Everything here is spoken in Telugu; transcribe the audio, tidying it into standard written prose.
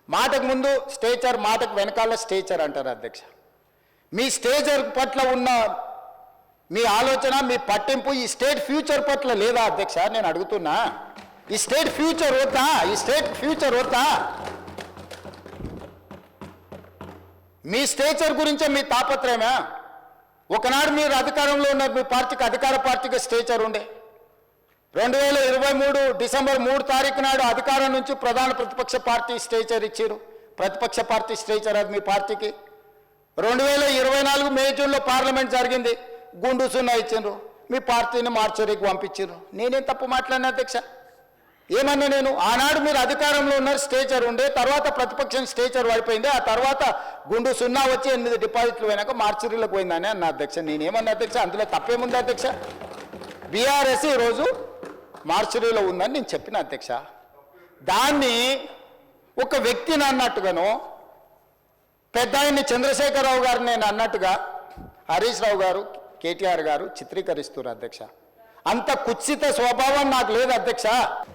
మాటకు ముందు స్టేచర్, మాటకు వెనకాల స్టేచర్ అంటారు అధ్యక్ష. మీ స్టేచర్ పట్ల ఉన్న మీ ఆలోచన, మీ పట్టింపు ఈ స్టేట్ ఫ్యూచర్ పట్ల లేదా అధ్యక్ష? నేను అడుగుతున్నా, ఈ స్టేట్ ఫ్యూచర్ వద్దా? ఈ స్టేట్ ఫ్యూచర్ వద్దా? మీ స్టేచర్ గురించే మీ తాపత్రయమా? ఒకనాడు మీరు అధికారంలో ఉన్నారు, మీ పార్టీకి అధికార పార్టీకి స్టేచర్ ఉండే. 2023 డిసెంబర్ 3 తారీఖు నాడు అధికారం నుంచి ప్రధాన ప్రతిపక్ష పార్టీ స్టేచర్ ఇచ్చారు. ప్రతిపక్ష పార్టీ స్టేచర్ అది మీ పార్టీకి. 2024 మే జూన్లో పార్లమెంట్ జరిగింది, గుండు సున్నా ఇచ్చిండ్రు, మీ పార్టీని మార్చరీకి పంపించారు. నేనేం తప్పు మాట్లాడినా అధ్యక్ష? ఏమన్నా నేను? ఆనాడు మీరు అధికారంలో ఉన్నారు, స్టేచర్ ఉండే, తర్వాత ప్రతిపక్షం స్టేచర్ పడిపోయింది, ఆ తర్వాత గుండు సున్నా వచ్చి 8 డిపాజిట్లు పోయినాక మార్చరీలకు పోయిందని అన్న అధ్యక్ష. నేనేమన్నా అధ్యక్ష? అందులో తప్పేముంది అధ్యక్ష? బీఆర్ఎస్ ఈరోజు మార్చరీలో ఉందని నేను చెప్పిన అధ్యక్ష. దాన్ని ఒక వ్యక్తిని అన్నట్టుగాను, పెద్ద ఆయన్ని చంద్రశేఖరరావు గారు నేను అన్నట్టుగా హరీష్ రావు గారు, కేటీఆర్ గారు చిత్రీకరిస్తున్నారు అధ్యక్ష. అంత కుత్సిత స్వభావం నాకు లేదు అధ్యక్ష.